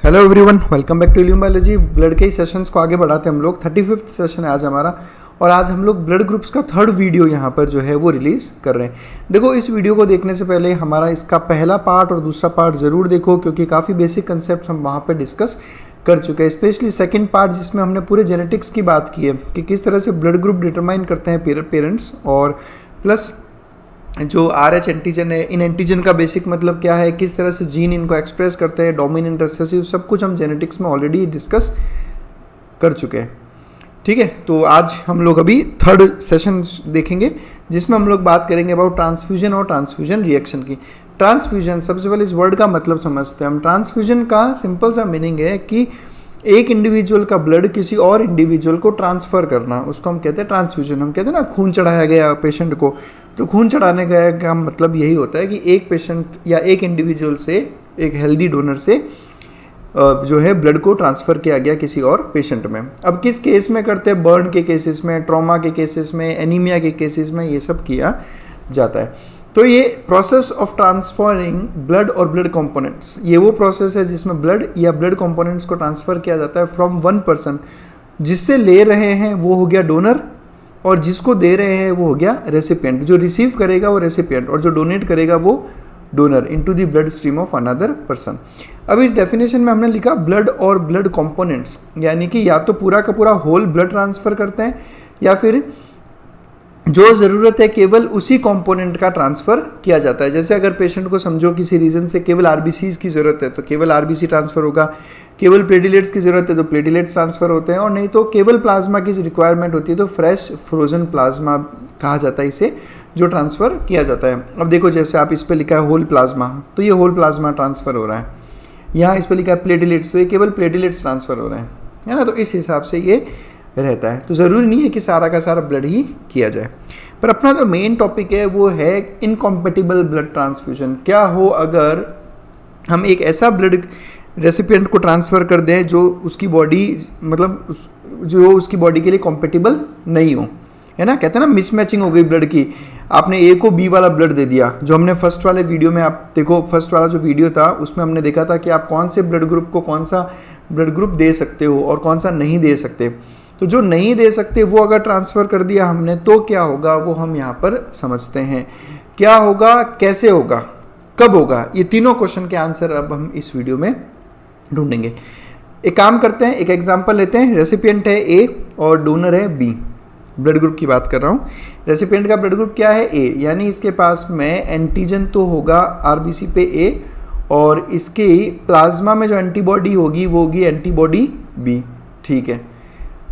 Hello everyone, welcome back to Illume biology. Blood के sessions को आगे बढ़ाते हम लोग 35th सेशन है आज हमारा, और आज हम लोग ब्लड ग्रुप्स का थर्ड वीडियो यहाँ पर जो है वो रिलीज़ कर रहे हैं। देखो, इस वीडियो को देखने से पहले हमारा इसका पहला पार्ट और दूसरा पार्ट ज़रूर देखो, क्योंकि काफ़ी बेसिक कंसेप्ट हम वहाँ पर डिस्कस कर चुके हैं। स्पेशली सेकेंड पार्ट जिसमें हमने पूरे जेनेटिक्स की बात की है कि किस तरह से ब्लड ग्रुप डिटरमाइन करते हैं पेरेंट्स, और प्लस जो RH एंटीजन है, इन एंटीजन का बेसिक मतलब क्या है, किस तरह से जीन इनको एक्सप्रेस करते हैं, डोमिनेंट रिसेसिव, सब कुछ हम जेनेटिक्स में ऑलरेडी डिस्कस कर चुके हैं। ठीक है, तो आज हम लोग अभी थर्ड सेशन देखेंगे जिसमें हम लोग बात करेंगे अबाउट ट्रांसफ्यूजन और ट्रांसफ्यूजन रिएक्शन की। ट्रांसफ्यूजन, सबसे पहले इस वर्ड का मतलब समझते हैं हम। ट्रांसफ्यूजन का सिंपल सा मीनिंग है कि एक इंडिविजुअल का ब्लड किसी और इंडिविजुअल को ट्रांसफ़र करना, उसको हम कहते हैं ट्रांसफ्यूजन। हम कहते हैं ना खून चढ़ाया गया पेशेंट को, तो खून चढ़ाने का मतलब यही होता है कि एक पेशेंट या एक इंडिविजुअल से, एक हेल्दी डोनर से जो है ब्लड को ट्रांसफ़र किया गया किसी और पेशेंट में। अब किस केस में करते हैं? बर्न के केसेस में, ट्रॉमा के केसेस में, एनीमिया के केसेस में ये सब किया जाता है। तो ये प्रोसेस ऑफ ट्रांसफरिंग ब्लड और ब्लड कंपोनेंट्स, ये वो प्रोसेस है जिसमें ब्लड या ब्लड कंपोनेंट्स को ट्रांसफ़र किया जाता है फ्रॉम वन पर्सन। जिससे ले रहे हैं वो हो गया डोनर, और जिसको दे रहे हैं वो हो गया रेसिपिएंट। जो रिसीव करेगा वो रेसिपिएंट, और जो डोनेट करेगा वो donor into the blood stream of another person. अब इस डेफिनेशन में हमने लिखा ब्लड और ब्लड कंपोनेंट्स, यानी कि या तो पूरा का पूरा होल ब्लड ट्रांसफ़र करते हैं, या फिर जो ज़रूरत है केवल उसी कंपोनेंट का ट्रांसफ़र किया जाता है। जैसे अगर पेशेंट को समझो किसी रीज़न से केवल RBCs की ज़रूरत है तो केवल RBC ट्रांसफ़र होगा, केवल प्लेटिलेट्स की ज़रूरत है तो प्लेटिलेट्स ट्रांसफ़र होते हैं, और नहीं तो केवल प्लाज्मा की रिक्वायरमेंट होती है तो फ्रेश फ्रोजन प्लाज्मा कहा जाता है इसे, जो ट्रांसफ़र किया जाता है। अब देखो, जैसे आप इस पर लिखा है होल प्लाज्मा, तो ये होल प्लाज्मा ट्रांसफ़र हो रहा है। यहाँ इस पर लिखा है प्लेटिलेट्स, तो ये केवल प्लेटिलेट्स ट्रांसफ़र हो रहे हैं, है ना। तो इस हिसाब से ये रहता है। तो ज़रूरी नहीं है कि सारा का सारा ब्लड ही किया जाए। पर अपना जो मेन टॉपिक है वो है इनकॉम्पेटिबल ब्लड ट्रांसफ्यूजन। क्या हो अगर हम एक ऐसा ब्लड रेसिपिएंट को ट्रांसफ़र कर दें जो उसकी बॉडी, मतलब जो उसकी बॉडी के लिए कॉम्पेटिबल नहीं हो, है ना। कहते हैं ना मिसमैचिंग हो गई ब्लड की। आपने A को B वाला ब्लड दे दिया, जो हमने फर्स्ट वाले वीडियो में, आप देखो फर्स्ट वाला जो वीडियो था उसमें हमने देखा था कि आप कौन से ब्लड ग्रुप को कौन सा ब्लड ग्रुप दे सकते हो और कौन सा नहीं दे सकते। तो जो नहीं दे सकते वो अगर ट्रांसफ़र कर दिया हमने तो क्या होगा वो हम यहाँ पर समझते हैं। क्या होगा, कैसे होगा, कब होगा, ये तीनों क्वेश्चन के आंसर अब हम इस वीडियो में ढूंढेंगे। एक काम करते हैं, एक एग्जांपल लेते हैं। रेसिपिएंट है A और डोनर है B। ब्लड ग्रुप की बात कर रहा हूँ। रेसिपिएंट का ब्लड ग्रुप क्या है? A, यानी इसके पास में एंटीजन तो होगा RBC पे A, और इसके प्लाज्मा में जो एंटीबॉडी होगी वो होगी एंटीबॉडी B। ठीक है।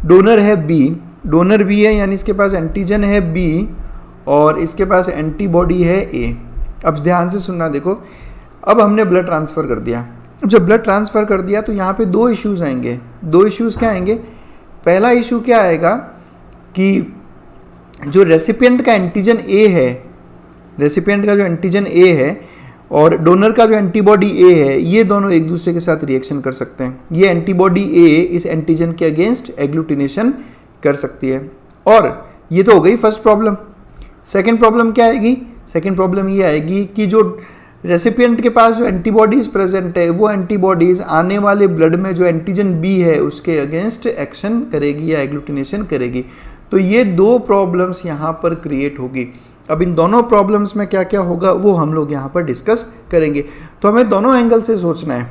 डोनर है B, डोनर B है, यानी इसके पास एंटीजन है B और इसके पास एंटीबॉडी है A। अब ध्यान से सुनना, देखो अब हमने ब्लड ट्रांसफ़र कर दिया। अब जब ब्लड ट्रांसफ़र कर दिया तो यहाँ पे दो इश्यूज़ आएंगे। दो इश्यूज़ क्या आएंगे? पहला इशू क्या आएगा कि जो रेसिपिएंट का एंटीजन A है, रेसिपिएंट का जो एंटीजन A है और डोनर का जो एंटीबॉडी A है, ये दोनों एक दूसरे के साथ रिएक्शन कर सकते हैं। ये एंटीबॉडी A इस एंटीजन के अगेंस्ट एग्लूटिनेशन कर सकती है। और ये तो हो गई फर्स्ट प्रॉब्लम। सेकंड प्रॉब्लम क्या आएगी? सेकंड प्रॉब्लम ये आएगी कि जो रेसिपिएंट के पास जो एंटीबॉडीज़ प्रेजेंट है, वो एंटीबॉडीज़ आने वाले ब्लड में जो एंटीजन B है उसके अगेंस्ट एक्शन करेगी या एग्लूटिनेशन करेगी। तो ये दो प्रॉब्लम्स यहाँ पर क्रिएट होगी। अब इन दोनों प्रॉब्लम्स में क्या क्या होगा वो हम लोग यहाँ पर डिस्कस करेंगे। तो हमें दोनों एंगल से सोचना है,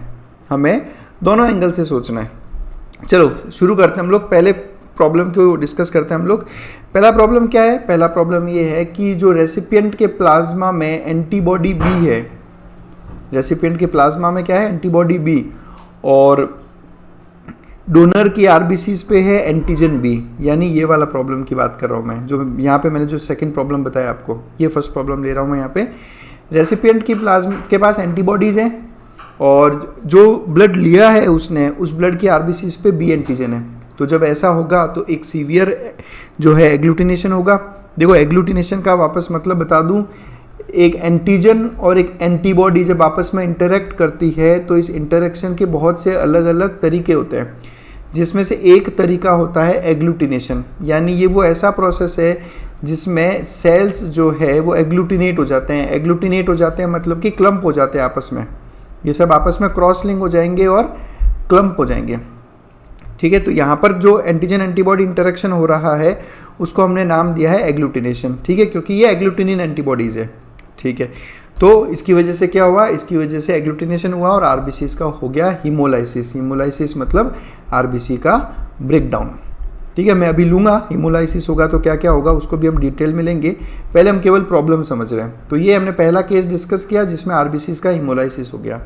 हमें दोनों एंगल से सोचना है। चलो शुरू करते हैं हम लोग। पहले प्रॉब्लम को डिस्कस करते हैं हम लोग। पहला प्रॉब्लम क्या है? पहला प्रॉब्लम ये है कि जो रेसिपिएंट के प्लाज्मा में एंटीबॉडी B है, रेसिपिएंट के प्लाज्मा में क्या है? एंटीबॉडी B, और डोनर की RBCs पे है एंटीजन B। यानी ये वाला प्रॉब्लम की बात कर रहा हूँ मैं, जो यहाँ पे मैंने जो सेकंड प्रॉब्लम बताया आपको, ये फर्स्ट प्रॉब्लम ले रहा हूँ मैं यहाँ पे। रेसिपिएंट की प्लाज्मा के पास एंटीबॉडीज़ हैं और जो ब्लड लिया है उसने, उस ब्लड की RBCs पे B एंटीजन है। तो जब ऐसा होगा तो एक सीवियर जो है एग्लूटिनेशन होगा। देखो, एग्लूटिनेशन का वापस मतलब बता दूँ, एक एंटीजन और एक एंटीबॉडी जब आपस में इंटरेक्ट करती है तो इस इंटरेक्शन के बहुत से अलग अलग तरीके होते हैं, जिसमें से एक तरीका होता है एग्लूटिनेशन। यानी ये वो ऐसा प्रोसेस है जिसमें सेल्स जो है वो एग्लूटिनेट हो जाते हैं। एग्लूटिनेट हो जाते हैं मतलब कि क्लम्प हो जाते हैं आपस में। ये सब आपस में क्रॉस लिंक हो जाएंगे और क्लम्प हो जाएंगे। ठीक है, तो यहाँ पर जो एंटीजन एंटीबॉडी इंटरेक्शन हो रहा है उसको हमने नाम दिया है एग्लूटिनेशन। ठीक है, क्योंकि ये एग्लूटिनिन एंटीबॉडीज़ है। ठीक है, तो इसकी वजह से क्या हुआ, इसकी वजह से एग्लूटिनेशन हुआ और आरबीसीज का हो गया हीमोलाइसिस। हीमोलाइसिस मतलब आरबीसी का ब्रेकडाउन। ठीक है, मैं अभी लूँगा हीमोलाइसिस होगा तो क्या क्या होगा उसको भी हम डिटेल में लेंगे, पहले हम केवल प्रॉब्लम समझ रहे हैं। तो ये हमने पहला केस डिस्कस किया जिसमें आरबीसीज का हीमोलाइसिस हो गया।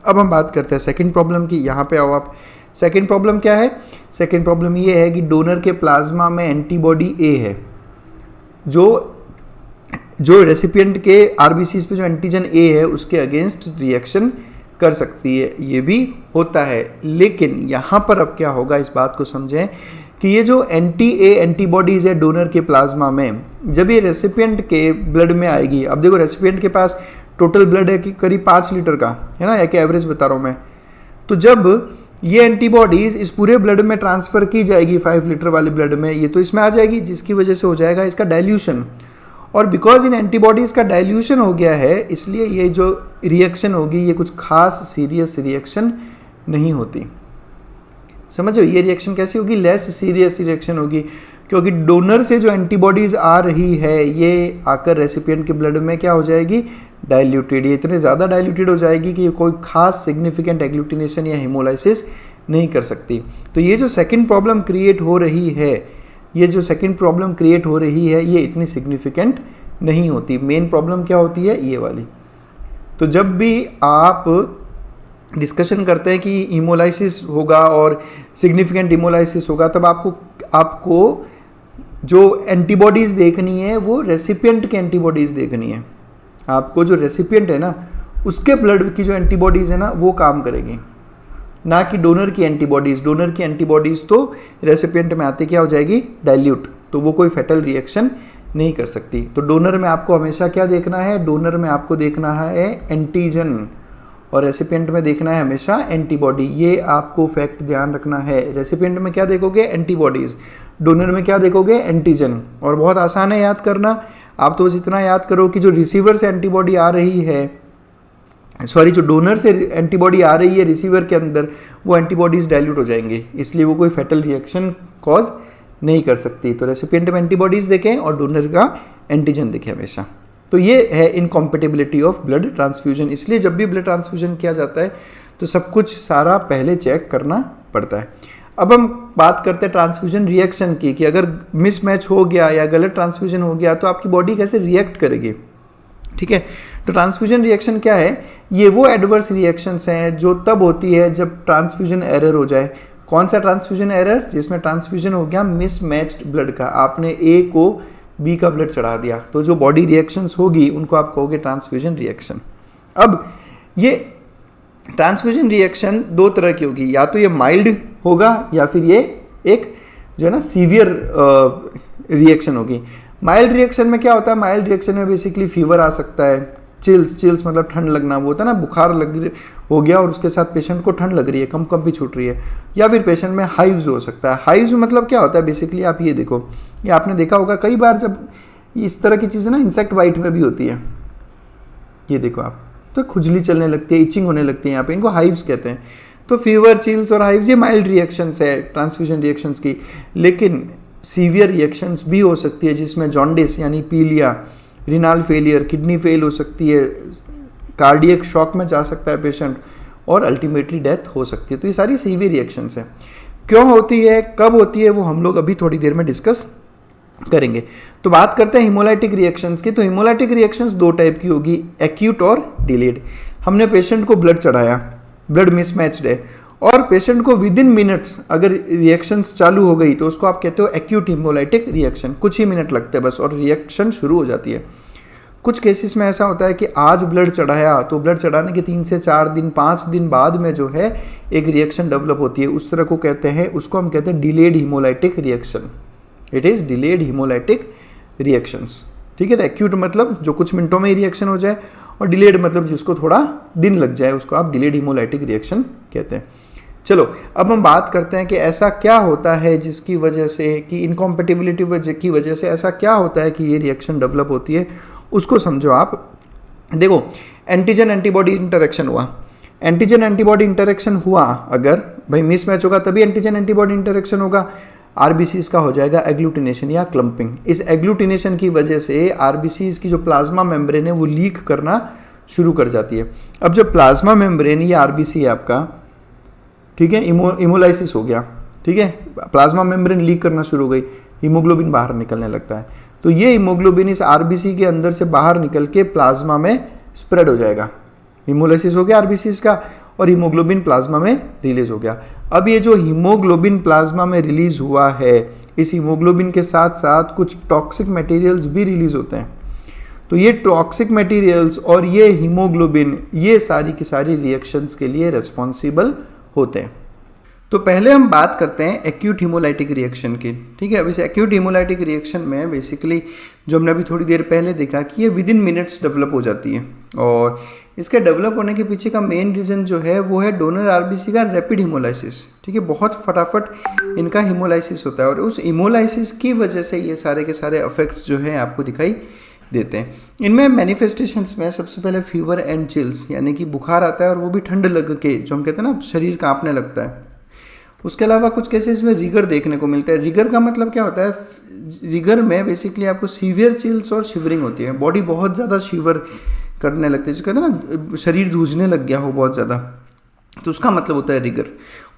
अब हम बात करते हैं सेकंड प्रॉब्लम की। यहाँ पे आओ आप। सेकंड प्रॉब्लम क्या है? सेकंड प्रॉब्लम ये है कि डोनर के प्लाज्मा में एंटीबॉडी ए है जो रेसिपिएंट के आरबीसीज पे जो एंटीजन ए है उसके अगेंस्ट रिएक्शन कर सकती है। ये भी होता है, लेकिन यहाँ पर अब क्या होगा इस बात को समझें कि ये जो एंटी ए एंटीबॉडीज है डोनर के प्लाज्मा में, जब ये रेसिपिएंट के ब्लड में आएगी, अब देखो रेसिपिएंट के पास टोटल ब्लड है कि करीब 5 लीटर का है ना, एक एवरेज बता रहा हूँ मैं। तो जब ये एंटीबॉडीज इस पूरे ब्लड में ट्रांसफ़र की जाएगी 5 लीटर वाले ब्लड में, ये तो इसमें आ जाएगी, जिसकी वजह से हो जाएगा इसका डाइल्यूशन। और बिकॉज इन एंटीबॉडीज़ का डाइल्यूशन हो गया है, इसलिए ये जो रिएक्शन होगी ये कुछ खास सीरियस रिएक्शन नहीं होती। समझो, ये रिएक्शन कैसी होगी? लेस सीरियस रिएक्शन होगी, क्योंकि डोनर से जो एंटीबॉडीज़ आ रही है ये आकर रेसिपिएंट के ब्लड में क्या हो जाएगी? डाइल्यूटेड। ये इतने ज़्यादा डाइल्यूटेड हो जाएगी कि कोई खास सिग्निफिकेंट एग्लूटिनेशन या हीमोलाइसिस नहीं कर सकती। तो ये जो सेकंड प्रॉब्लम क्रिएट हो रही है, ये इतनी सिग्निफिकेंट नहीं होती। मेन प्रॉब्लम क्या होती है? ये वाली। तो जब भी आप डिस्कशन करते हैं कि हीमोलाइसिस होगा और सिग्निफिकेंट हीमोलाइसिस होगा, तब आपको जो एंटीबॉडीज़ देखनी है वो रेसिपिएंट के एंटीबॉडीज़ देखनी है। आपको जो रेसिपिएंट है ना उसके ब्लड की जो एंटीबॉडीज़ है ना वो काम करेगी, ना कि डोनर की एंटीबॉडीज़। डोनर की एंटीबॉडीज़ तो रेसिपिएंट में आते क्या हो जाएगी? डाइल्यूट, तो वो कोई फैटल रिएक्शन नहीं कर सकती। तो डोनर में आपको हमेशा क्या देखना है? डोनर में आपको देखना है एंटीजन और रेसिपिएंट में देखना है हमेशा एंटीबॉडी। ये आपको फैक्ट ध्यान रखना है। रेसिपिएंट में क्या देखोगे? एंटीबॉडीज़। डोनर में क्या देखोगे? एंटीजन। और बहुत आसान है याद करना, आप तो बस इतना याद करो कि जो रिसीवर से एंटीबॉडी आ रही है, जो डोनर से एंटीबॉडी आ रही है रिसीवर के अंदर, वो एंटीबॉडीज़ डाइल्यूट हो जाएंगे, इसलिए वो कोई फैटल रिएक्शन कॉज नहीं कर सकती। तो रेसिपिएंट में एंटीबॉडीज़ देखें और डोनर का एंटीजन देखें हमेशा। तो ये है इनकॉम्पेटिबिलिटी ऑफ ब्लड ट्रांसफ्यूजन। इसलिए जब भी ब्लड ट्रांसफ्यूजन किया जाता है तो सब कुछ सारा पहले चेक करना पड़ता है। अब हम बात करते हैं ट्रांसफ्यूजन रिएक्शन की, कि अगर मिसमैच हो गया या गलत ट्रांसफ्यूजन हो गया तो आपकी बॉडी कैसे रिएक्ट करेगी। ठीक है, तो ट्रांसफ्यूजन रिएक्शन क्या है? ये वो एडवर्स रिएक्शंस हैं जो तब होती है जब ट्रांसफ्यूजन एरर हो जाए। कौन सा ट्रांसफ्यूजन एरर? जिसमें ट्रांसफ्यूजन हो गया मिसमैच्ड ब्लड का, आपने ए को बी का ब्लड चढ़ा दिया, तो जो बॉडी रिएक्शंस होगी उनको आप कहोगे ट्रांसफ्यूजन रिएक्शन। अब ये ट्रांसफ्यूजन रिएक्शन दो तरह की होगी, या तो ये माइल्ड होगा या फिर ये एक जो है ना सीवियर रिएक्शन होगी। माइल्ड रिएक्शन में क्या होता है? माइल्ड रिएक्शन में बेसिकली फीवर आ सकता है, चिल्स मतलब ठंड लगना, वो होता है ना, बुखार हो गया और उसके साथ पेशेंट को ठंड लग रही है, कंपी छूट रही है, या फिर पेशेंट में हाइव्स हो सकता है। हाइव्स मतलब क्या होता है? बेसिकली आप ये देखो, ये आपने देखा होगा कई बार, जब इस तरह की चीज़ें ना इंसेक्ट बाइट में भी होती है, ये देखो आप, तो खुजली चलने लगती है, इचिंग होने लगती है, यहाँ पे इनको हाइव्स कहते हैं। तो फीवर, चिल्स और हाइव्स ये माइल्ड रिएक्शंस है ट्रांसफ्यूजन रिएक्शंस की। लेकिन सीवियर रिएक्शंस भी हो सकती है जिसमें जॉन्डिस यानी पीलिया, रिनाल फेलियर, किडनी फेल हो सकती है, कार्डियक शॉक में जा सकता है पेशेंट और अल्टीमेटली डेथ हो सकती है। तो ये सारी सीवियर रिएक्शंस हैं। क्यों होती है, कब होती है, वो हम लोग अभी थोड़ी देर में डिस्कस करेंगे। तो बात करते हैं हिमोलाइटिक रिएक्शंस की। तो हिमोलाइटिक रिएक्शंस दो टाइप की होगी, एक्यूट और डिलेड। हमने पेशेंट को ब्लड चढ़ाया, ब्लड मिसमैच्ड है और पेशेंट को विद इन मिनट्स अगर रिएक्शंस चालू हो गई तो उसको आप कहते हो एक्यूट हिमोलाइटिक रिएक्शन। कुछ ही मिनट लगते हैं बस और रिएक्शन शुरू हो जाती है। कुछ केसेस में ऐसा होता है कि आज ब्लड चढ़ाया तो ब्लड चढ़ाने के 3 से 4 दिन 5 दिन बाद में जो है एक रिएक्शन डेवलप होती है, उस तरह को कहते हैं, उसको हम कहते हैं delayed haemolytic reaction. It is delayed haemolytic reactions. ठीक है, तो एक्यूट मतलब जो कुछ मिनटों में ही रिएक्शन हो जाए और डिलेड मतलब जिसको थोड़ा दिन लग जाए, उसको आप डिलेड हिमोलाइटिक रिएक्शन कहते हैं। चलो अब हम बात करते हैं कि ऐसा क्या होता है जिसकी वजह से, कि इनकॉम्पेटिबिलिटी की वजह से ऐसा क्या होता है कि ये रिएक्शन डेवलप होती है, उसको समझो आप। देखो, एंटीजन एंटीबॉडी इंटरेक्शन हुआ, एंटीजन एंटीबॉडी इंटरेक्शन हुआ, अगर भाई मिसमैच होगा तभी एंटीजन एंटीबॉडी इंटरेक्शन होगा, आरबीसीज का हो जाएगा एग्लूटिनेशन या क्लम्पिंग। इस एग्लूटिनेशन की वजह से आरबीसीज की जो प्लाज्मा मेम्ब्रेन है वो लीक करना शुरू कर जाती है। अब जब प्लाज्मा मेम्ब्रेन या आरबीसी है आपका, ठीक है, इमोलाइसिस हो गया, ठीक है, प्लाज्मा मेम्ब्रेन लीक करना शुरू हो गई, हीमोग्लोबिन बाहर निकलने लगता है, तो ये हीमोग्लोबिन इस आरबीसी के अंदर से बाहर निकल के प्लाज्मा में स्प्रेड हो जाएगा। हीमोलाइसिस हो गया आरबीसीज का और हीमोग्लोबिन प्लाज्मा में रिलीज हो गया। अब ये जो हीमोग्लोबिन प्लाज्मा में रिलीज हुआ है, इस हीमोग्लोबिन के साथ साथ कुछ टॉक्सिक मटेरियल्स भी रिलीज होते हैं। तो ये टॉक्सिक मटेरियल्स और ये हीमोग्लोबिन, ये सारी की सारी रिएक्शंस के लिए रिस्पॉन्सिबल होते हैं। तो पहले हम बात करते हैं एक्यूट हीमोलाइटिक रिएक्शन की, ठीक है। अब इस एक्यूट हीमोलाइटिक रिएक्शन में बेसिकली जो हमने अभी थोड़ी देर पहले देखा कि ये विद इन मिनट्स डेवलप हो जाती है, और इसके डेवलप होने के पीछे का मेन रीज़न जो है वो है डोनर आरबीसी का रैपिड हीमोलाइसिस, ठीक है। बहुत फटाफट इनका हीमोलाइसिस होता है और उस हीमोलाइसिस की वजह से ये सारे के सारे इफेक्ट्स जो है आपको दिखाई देते हैं। इनमें मैनिफेस्टेशंस में सबसे पहले फीवर एंड चिल्स, यानी कि बुखार आता है और वो भी ठंड लग के, जो हम कहते हैं ना शरीर कांपने लगता है। उसके अलावा कुछ केसेस में रिगर देखने को मिलता है। रिगर का मतलब क्या होता है, रिगर में बेसिकली आपको सीवियर चिल्स और शिवरिंग होती है, बॉडी बहुत ज़्यादा शिवर करने लगती है, जो कहते हैं ना शरीर धूजने लग गया हो बहुत ज़्यादा, तो उसका मतलब होता है रिगर।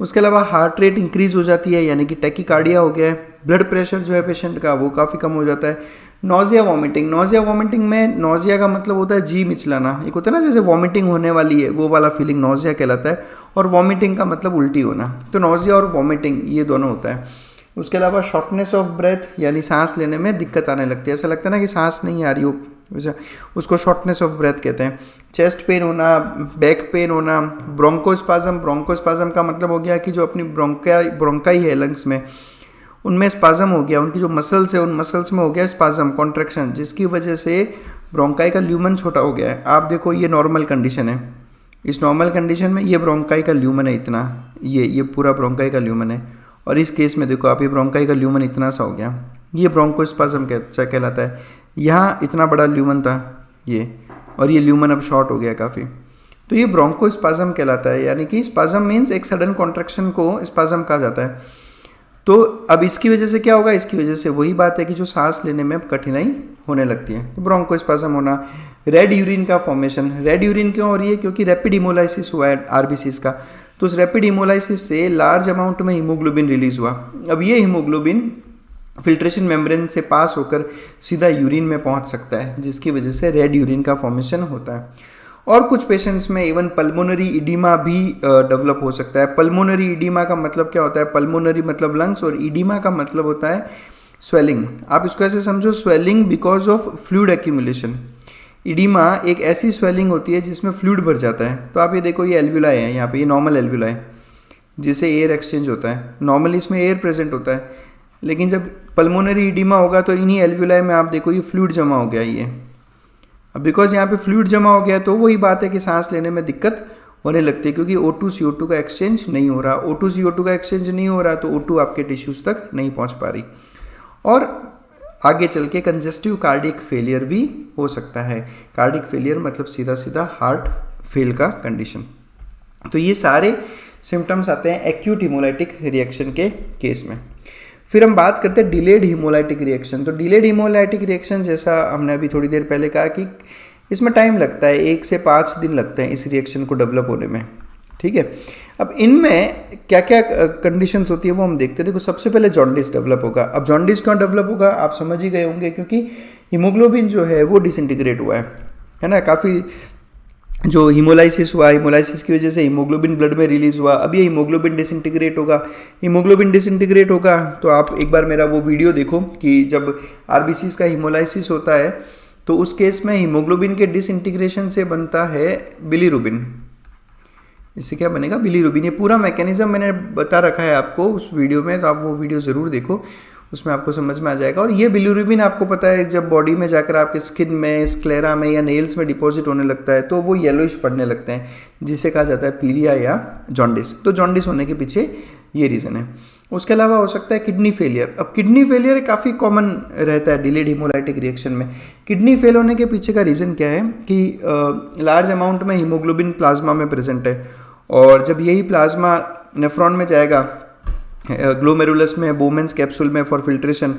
उसके अलावा हार्ट रेट इंक्रीज हो जाती है, यानी कि टैकीकार्डिया हो गया है। ब्लड प्रेशर जो है पेशेंट का वो काफ़ी कम हो जाता है। नोजिया वॉमिटिंग, नोजिया वॉमिटिंग में नोजिया का मतलब होता है जी मिचलाना, एक होता है ना जैसे वॉमिटिंग होने वाली है, वो वाला फीलिंग नोजिया कहलाता है, और वॉमिटिंग का मतलब उल्टी होना, तो नोजिया और वॉमिटिंग ये दोनों होता है। उसके अलावा शॉर्टनेस ऑफ ब्रेथ, यानी सांस लेने में दिक्कत आने लगती है, ऐसा लगता है ना कि सांस नहीं आ रही हो, वैसे उसको शॉर्टनेस ऑफ ब्रेथ कहते हैं। चेस्ट पेन होना, बैक पेन होना, ब्रोंकोस्पाज्म, ब्रोंकोस्पाज्म का मतलब हो गया कि जो अपनी ब्रोंकाई है लंग्स में, उनमें स्पाज्म हो गया, उनकी जो मसल्स है उन मसल्स में हो गया स्पाज्म, कॉन्ट्रैक्शन, जिसकी वजह से ब्रोंकाई का ल्यूमन छोटा हो गया है। आप देखो ये नॉर्मल कंडीशन है, इस नॉर्मल कंडीशन में ये ब्रोंकाई का ल्यूमन है इतना, ये पूरा ब्रोंकाई का ल्यूमन है, और इस केस में देखो आप ये ब्रोंकाई का ल्यूमन इतना सा हो गया, ये ब्रोंकोस्पाज्म कहलाता है। यहाँ इतना बड़ा ल्यूमन था ये, और ये ल्यूमन अब शॉर्ट हो गया काफ़ी, तो ये ब्रोंकोस्पाज्म कहलाता है, यानी कि स्पाज्म मीन्स एक सडन कॉन्ट्रैक्शन को स्पाज्म कहा जाता है। तो अब इसकी वजह से क्या होगा, इसकी वजह से वही बात है कि जो सांस लेने में कठिनाई होने लगती है, तो ब्रोंकोस्पाज्म होना। रेड यूरिन का फॉर्मेशन, रेड यूरिन क्यों हो रही है, क्योंकि रैपिड हीमोलाइसिस हुआ है आरबीसीज का, तो उस रैपिड हीमोलाइसिस से लार्ज अमाउंट में हीमोग्लोबिन रिलीज हुआ। अब ये हीमोग्लोबिन फिल्ट्रेशन मेम्ब्रेन से पास होकर सीधा यूरिन में पहुंच सकता है, जिसकी वजह से रेड यूरिन का फॉर्मेशन होता है। और कुछ पेशेंट्स में इवन पल्मोनरी इडीमा भी डेवलप हो सकता है। पल्मोनरी इडीमा का मतलब क्या होता है, पल्मोनरी मतलब लंग्स, और इडीमा का मतलब होता है स्वेलिंग। आप इसको ऐसे समझो, swelling because of fluid accumulation. Oedema एक ऐसी स्वेलिंग होती है जिसमें फ्लूइड भर जाता है। तो आप ये देखो, ये एल्वुलाई है, यहाँ पे ये नॉर्मल एल्वुलाई जिससे एयर एक्सचेंज होता है, नॉर्मली इसमें एयर प्रेजेंट होता है, लेकिन जब पल्मोनरी इडीमा होगा तो इन्हीं एल्वुलाई में आप देखो ये फ्लूइड जमा हो गया ये। अब बिकॉज यहाँ पे फ्लूइड जमा हो गया तो वही बात है कि सांस लेने में दिक्कत होने लगती है, क्योंकि O2 CO2 का एक्सचेंज नहीं हो रहा। O2 CO2 का एक्सचेंज नहीं हो रहा तो O2 आपके टिश्यूज़ तक नहीं पहुँच पा रही, और आगे चल के कंजेस्टिव कार्डियक फेलियर भी हो सकता है। कार्डियक फेलियर मतलब सीधा सीधा हार्ट फेल का कंडीशन। तो ये सारे सिम्टम्स आते हैं एक्यूट हीमोलाइटिक रिएक्शन के केस में। फिर हम बात करते हैं डिलेड हीमोलाइटिक रिएक्शन। तो डिलेड हीमोलाइटिक रिएक्शन, जैसा हमने अभी थोड़ी देर पहले कहा कि इसमें टाइम लगता है, 1 से 5 दिन लगते हैं इस रिएक्शन को डेवलप होने में, ठीक है। अब इनमें क्या क्या कंडीशंस होती है वो हम देखते हैं। देखो, सबसे पहले जॉन्डिस डेवलप होगा। अब जॉन्डिस क्यों डेवलप होगा आप समझ ही गए होंगे, क्योंकि हीमोग्लोबिन जो है वो डिसइंटीग्रेट हुआ है ना। काफ़ी जो हीमोलाइसिस हुआ, हीमोलाइसिस की वजह से हीमोग्लोबिन ब्लड में रिलीज हुआ। अब ये हीमोग्लोबिन डिसइंटीग्रेट होगा। हीमोग्लोबिन डिसइंटीग्रेट होगा तो आप एक बार मेरा वो वीडियो देखो कि जब आरबीसीज का हीमोलाइसिस होता है तो उस केस में हीमोग्लोबिन के डिसइंटीग्रेशन से बनता है बिलीरुबिन। इससे क्या बनेगा, बिलीरुबिन। ये पूरा मैकेनिज्म मैंने बता रखा है आपको उस वीडियो में, तो आप वो वीडियो ज़रूर देखो, उसमें आपको समझ में आ जाएगा। और ये बिलीरुबिन आपको पता है जब बॉडी में जाकर आपके स्किन में, स्क्लेरा में या नेल्स में डिपॉजिट होने लगता है तो वो येलोइश पड़ने लगते हैं, जिसे कहा जाता है पीलिया या जॉन्डिस। तो जॉन्डिस होने के पीछे ये रीज़न है। उसके अलावा हो सकता है किडनी फेलियर। अब किडनी फेलियर काफ़ी कॉमन रहता है डिलेड हीमोलाइटिक रिएक्शन में। किडनी फेल होने के पीछे का रीज़न क्या है कि लार्ज अमाउंट में हीमोग्लोबिन प्लाज्मा में प्रेजेंट है, और जब यही प्लाज्मा नेफ्रॉन में जाएगा, ग्लोमेरुलस में, बोमेंस कैप्सूल में फॉर फिल्ट्रेशन,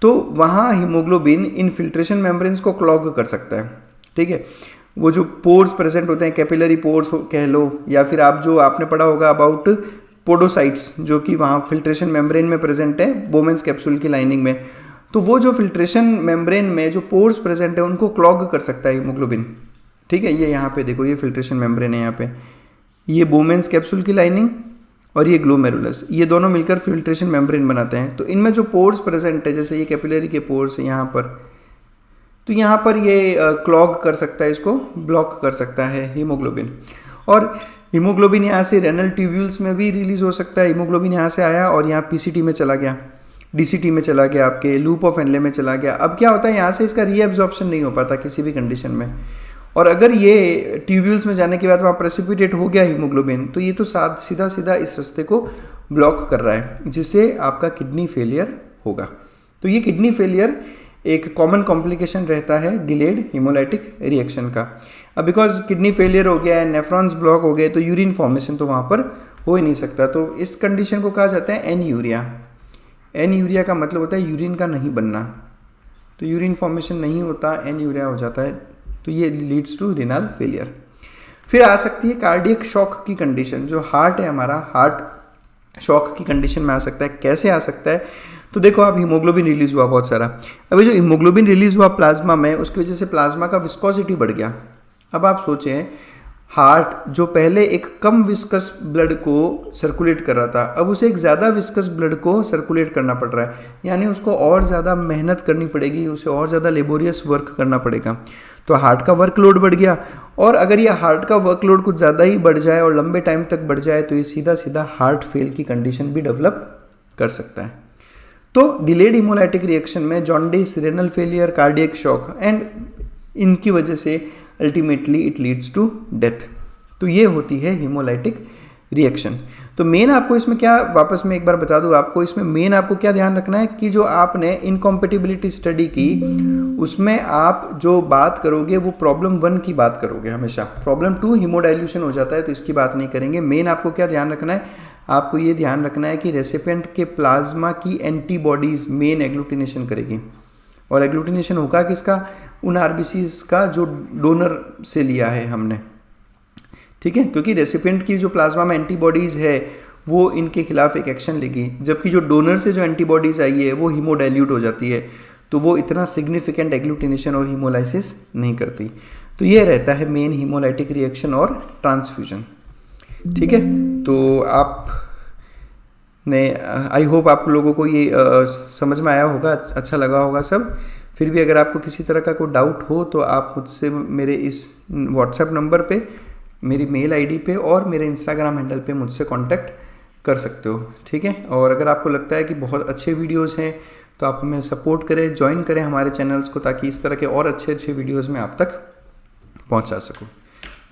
तो वहाँ हीमोग्लोबिन इन फिल्ट्रेशन मेम्ब्रेन्स को क्लॉग कर सकता है। ठीक है, वो जो पोर्स प्रेजेंट होते हैं, कैपिलरी पोर्स कह लो, या फिर आपने पढ़ा होगा अबाउट पोडोसाइट्स, जो कि वहाँ फिल्ट्रेशन मेम्ब्रेन में प्रेजेंट है बोमेंस कैप्सूल की लाइनिंग में, तो वो जो फिल्ट्रेशन मेम्ब्रेन में जो पोर्स प्रेजेंट है उनको क्लॉग कर सकता है हीमोग्लोबिन। ठीक है, ये यहाँ पे देखो, ये फिल्ट्रेशन मेम्ब्रेन है, यहाँ पे ये बोमेंस कैप्सूल की लाइनिंग और ये ग्लोमेरुलस, ये दोनों मिलकर फिल्ट्रेशन मेम्ब्रेन बनाते हैं। तो इनमें जो पोर्स प्रेजेंट है, जैसे ये कैपिलरी के पोर्स है यहाँ पर, तो यहाँ पर ये क्लॉग कर सकता है, इसको ब्लॉक कर सकता है हीमोग्लोबिन। और हीमोग्लोबिन यहाँ से रेनल ट्यूब्यूल्स में भी रिलीज हो सकता है। हीमोग्लोबिन यहाँ से आया और यहाँ पीसीटी में चला गया, डीसीटी में चला गया, आपके लूप ऑफ एनले में चला गया। अब क्या होता है, यहाँ से इसका रीएब्जॉर्प्शन नहीं हो पाता किसी भी कंडीशन में, और अगर ये ट्यूब्यूल्स में जाने के बाद वहाँ प्रेसिपिटेट हो गया हीमोग्लोबिन, तो ये तो सीधा सीधा इस रास्ते को ब्लॉक कर रहा है, जिससे आपका किडनी फेलियर होगा। तो ये किडनी फेलियर एक कॉमन कॉम्प्लिकेशन रहता है डिलेड हीमोलाइटिक रिएक्शन का। अब बिकॉज किडनी फेलियर हो गया है, नेफ्रॉन्स ब्लॉक हो गए, तो यूरिन फॉर्मेशन तो वहाँ पर हो ही नहीं सकता। तो इस कंडीशन को कहा जाता है एनयूरिया। एनयूरिया का मतलब होता है यूरिन का नहीं बनना, तो यूरिन फॉर्मेशन नहीं होता, एनयूरिया हो जाता है, तो ये लीड्स टू रिनल फेलियर। फिर आ सकती है कार्डियक शॉक की कंडीशन। जो हार्ट है हमारा, हार्ट शॉक की कंडीशन में आ सकता है। कैसे आ सकता है, तो देखो आप हीमोग्लोबिन रिलीज हुआ बहुत सारा, अभी जो हीमोग्लोबिन रिलीज हुआ प्लाज्मा में, उसकी वजह से प्लाज्मा का विस्कोसिटी बढ़ गया। अब आप सोचें, हार्ट जो पहले एक कम विस्कस ब्लड को सर्कुलेट कर रहा था, अब उसे एक ज़्यादा विस्कस ब्लड को सर्कुलेट करना पड़ रहा है, यानी उसको और ज़्यादा मेहनत करनी पड़ेगी, उसे और ज़्यादा लेबोरियस वर्क करना पड़ेगा। तो हार्ट का वर्कलोड बढ़ गया, और अगर ये हार्ट का वर्कलोड कुछ ज़्यादा ही बढ़ जाए और लंबे टाइम तक बढ़ जाए, तो ये सीधा सीधा हार्ट फेल की कंडीशन भी डेवलप कर सकता है। तो डिलेड हीमोलाइटिक रिएक्शन में jaundice, renal failure, cardiac shock, and इनकी वजह से ultimately it leads to death. तो ये होती है हीमोलाइटिक रिएक्शन। तो मेन आपको इसमें क्या, वापस मैं एक बार बता दूं आपको, इसमें मेन आपको क्या ध्यान रखना है कि जो आपने इनकॉम्पेटिबिलिटी स्टडी की, उसमें आप जो बात करोगे वो प्रॉब्लम 1 की बात करोगे हमेशा। प्रॉब्लम 2 हीमोडाइल्यूशन हो जाता है, तो इसकी बात नहीं करेंगे। मेन आपको क्या ध्यान रखना है, आपको ये ध्यान रखना है कि रेसिपिएंट के प्लाज्मा की एंटीबॉडीज मेन एग्लूटिनेशन करेगी, और एग्लूटिनेशन होगा किसका, उन आरबीसीज का जो डोनर से लिया है हमने। ठीक है, क्योंकि रेसिपिएंट की जो प्लाज्मा में एंटीबॉडीज है वो इनके खिलाफ एक एक्शन लेगी, जबकि जो डोनर से जो एंटीबॉडीज आई है वो हीमोडाइल्यूट हो जाती है, तो वो इतना सिग्निफिकेंट एग्लूटिनेशन और हीमोलाइसिस नहीं करती। तो ये रहता है मेन हीमोलाइटिक रिएक्शन और ट्रांसफ्यूजन। ठीक है, तो आप ने, आई होप आप लोगों को ये समझ में आया होगा, अच्छा लगा होगा सब। फिर भी अगर आपको किसी तरह का कोई डाउट हो तो आप मुझसे मेरे इस व्हाट्सएप नंबर पे, मेरी मेल आईडी पे और मेरे इंस्टाग्राम हैंडल पे मुझसे कांटेक्ट कर सकते हो। ठीक है, और अगर आपको लगता है कि बहुत अच्छे वीडियोस हैं तो आप हमें सपोर्ट करें, ज्वाइन करें हमारे चैनल्स को, ताकि इस तरह के और अच्छे अच्छे वीडियोज़ मैं आप तक पहुँचा सकूँ।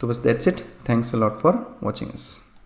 तो बस that's it, thanks a lot for watching us.